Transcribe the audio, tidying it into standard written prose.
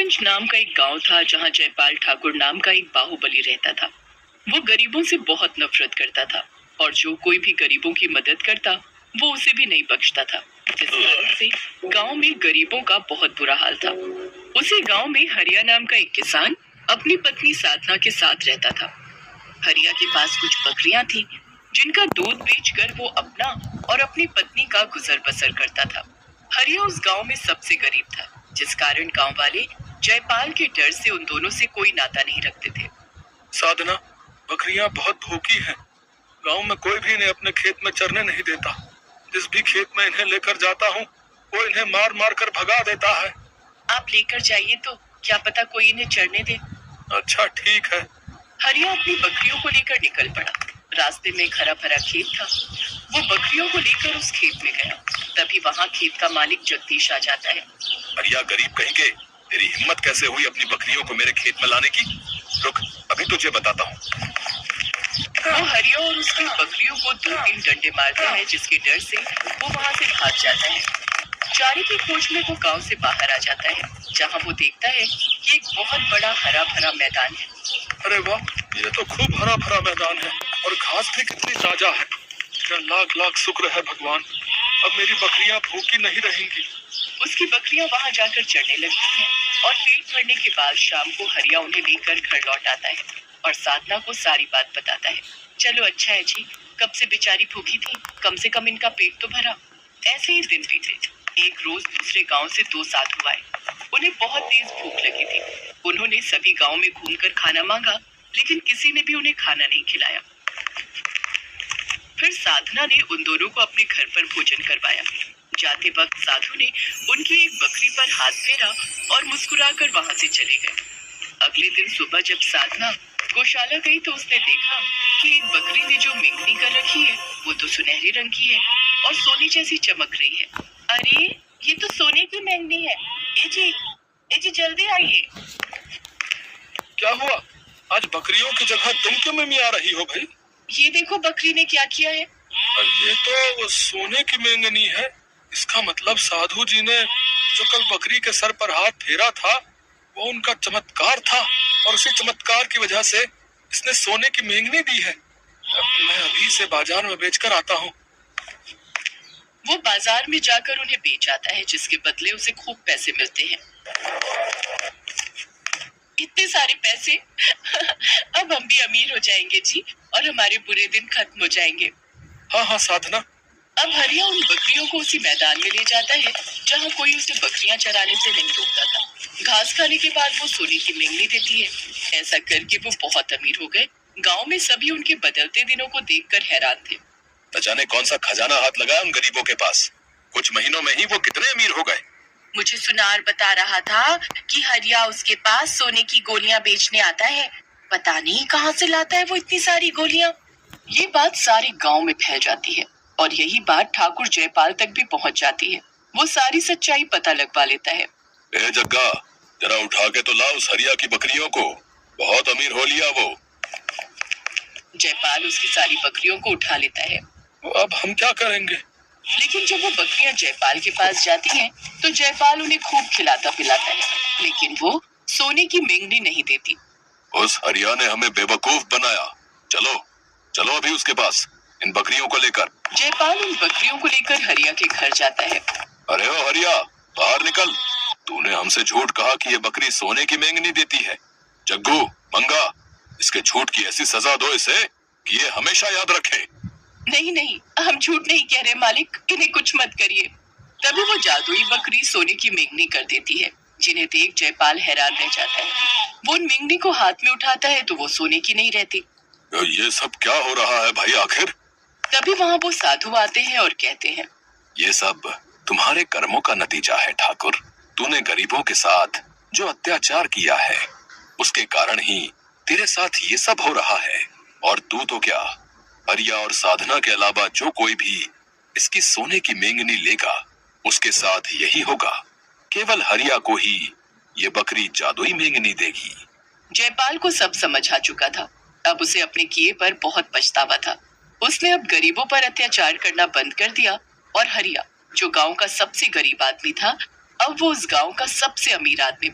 हरियागंज नाम का एक गांव था जहां जयपाल ठाकुर नाम का एक बाहुबली रहता था। वो गरीबों से बहुत नफरत करता था और जो कोई भी गरीबों की मदद करता वो उसे भी नहीं बख्शता था। जिस कारण से गांव में गरीबों का बहुत बुरा हाल था। उसी गांव में हरिया नाम का एक किसान अपनी पत्नी साधना के साथ रहता था। हरिया के पास कुछ बकरियां थी जिनका दूध बेचकर वो अपना और अपनी पत्नी का गुजर बसर करता था। हरिया उस गांव में सबसे गरीब था, जिस कारण गांव वाले जयपाल के डर से उन दोनों से कोई नाता नहीं रखते थे। साधना, बकरियां बहुत भूखी हैं। गांव में कोई भी इन्हें अपने खेत में चरने नहीं देता। जिस भी खेत में इन्हें लेकर जाता हूँ वो इन्हें मार मार कर भगा देता है। आप लेकर जाइए तो क्या पता कोई इन्हें चरने दे। अच्छा ठीक है। हरिया अपनी बकरियों को लेकर निकल पड़ा। रास्ते में एक हरा भरा खेत था। वो बकरियों को लेकर उस खेत में गया। तभी वहाँ खेत का मालिक जगदीश आ जाता है। हरिया, गरीब कहीं के, तेरी हिम्मत कैसे हुई अपनी बकरियों को मेरे खेत में लाने की? रुक, अभी तुझे बताता हूँ। वो हरिया और उसकी बकरियों को 2-3 डंडे मारता है, जिसके डर से वो वहाँ से भाग जाता है। चारे की खोज में वो गांव से बाहर आ जाता है, जहाँ वो देखता है कि एक बहुत बड़ा हरा भरा मैदान है। अरे वाह, ये तो खूब हरा भरा मैदान है और घास भी कितनी ताजा है। लाख लाख शुक्र है भगवान, अब मेरी बकरियां भूखी नहीं रहेंगी। उसकी बकरियां वहां जाकर चढ़ने लगती हैं और पेट भरने के बाद शाम को हरिया उन्हें लेकर घर लौट आता है और साधना को सारी बात बताता है। चलो अच्छा है जी, कब से बेचारी भूखी थी, कम से कम इनका पेट तो भरा। ऐसे ही दिन बीते। एक रोज दूसरे गांव से 2 साधु आए। उन्हें बहुत तेज भूख लगी थी। उन्होंने सभी गांव में घूमकर खाना मांगा, लेकिन किसी ने भी उन्हें खाना नहीं खिलाया। फिर साधना ने उन दोनों को अपने घर पर भोजन करवाया। जाते वक्त साधु ने उनकी एक बकरी पर हाथ फेरा और मुस्कुराकर वहां से चले गए। अगले दिन सुबह जब साधना गौशाला गई तो उसने देखा कि एक बकरी ने जो मेंगनी कर रखी है वो तो सुनहरे रंग की है और सोने जैसी चमक रही है। अरे, ये तो सोने की मेंगनी है। ए जी जल्दी आइए। क्या हुआ? आज बकरियों की जगह तुम क्यों मिमिया रही हो भाई? ये देखो बकरी ने क्या किया है। ये तो सोने की मेंगनी है। इसका मतलब साधु जी ने जो कल बकरी के सर पर हाथ फेरा था वो उनका चमत्कार था और उसी चमत्कार की वजह से इसने सोने की मेंगनी दी है। मैं अभी से बाजार में बेचकर आता हूँ। वो बाजार में जाकर उन्हें बेच आता है, जिसके बदले उसे खूब पैसे मिलते हैं। इतने सारे पैसे अब हम भी अमीर हो जाएंगे जी और हमारे बुरे दिन खत्म हो जाएंगे। हाँ हाँ साधना। अब हरिया उन बकरियों को उसी मैदान में ले जाता है जहाँ कोई उसे बकरियां चराने से नहीं रोकता था। घास खाने के बाद वो सोने की मेंगनी देती है। ऐसा करके वो बहुत अमीर हो गए। गांव में सभी उनके बदलते दिनों को देखकर हैरान थे। न जाने कौन सा खजाना हाथ लगा उन गरीबों के पास। कुछ महीनों में ही वो कितने अमीर हो गए। मुझे सुनार बता रहा था कि हरिया उसके पास सोने की गोलियां बेचने आता है। पता नहीं कहाँ से लाता है वो इतनी सारी गोलियां। ये बात सारे गांव में फैल जाती है और यही बात ठाकुर जयपाल तक भी पहुंच जाती है। वो सारी सच्चाई पता लगवा लेता है। ए जग्गा, जरा उठा के तो ला उस हरिया की बकरियों को। बहुत अमीर हो लिया वो। जयपाल उसकी सारी बकरियों को उठा लेता है। अब हम क्या करेंगे? लेकिन जब वो बकरियां जयपाल के पास जाती हैं, तो जयपाल उन्हें खूब खिलाता पिलाता है, लेकिन वो सोने की मेंगनी नहीं देती। उस हरिया ने हमें बेवकूफ बनाया। चलो चलो अभी उसके पास इन बकरियों को लेकर। जयपाल उन बकरियों को लेकर हरिया के घर जाता है। अरे ओ हरिया, बाहर निकल। तूने हमसे झूठ कहा कि ये बकरी सोने की मेंगनी देती है। जग्गू, मंगा, इसके झूठ की ऐसी सजा दो इसे कि ये हमेशा याद रखे। नहीं, हम झूठ नहीं कह रहे मालिक, इन्हें कुछ मत करिए। तभी वो जादुई बकरी सोने की मेंगनी कर देती है, जिन्हें देख जयपाल हैरान रह जाता है। वो उन मेंगनी को हाथ में उठाता है तो वो सोने की नहीं रहती। ये सब क्या हो रहा है भाई आखिर? तभी वहाँ वो साधु आते हैं और कहते हैं, ये सब तुम्हारे कर्मों का नतीजा है ठाकुर। तूने गरीबों के साथ जो अत्याचार किया है उसके कारण ही तेरे साथ ये सब हो रहा है। और तू तो क्या, हरिया और साधना के अलावा जो कोई भी इसकी सोने की मेंगनी लेगा उसके साथ यही होगा। केवल हरिया को ही ये बकरी जादुई मेंगनी देगी। जयपाल को सब समझ आ चुका था। अब उसे अपने किए पर बहुत पछतावा था। उसने अब गरीबों पर अत्याचार करना बंद कर दिया और हरिया, जो गांव का सबसे गरीब आदमी था, अब वो उस गांव का सबसे अमीर आदमी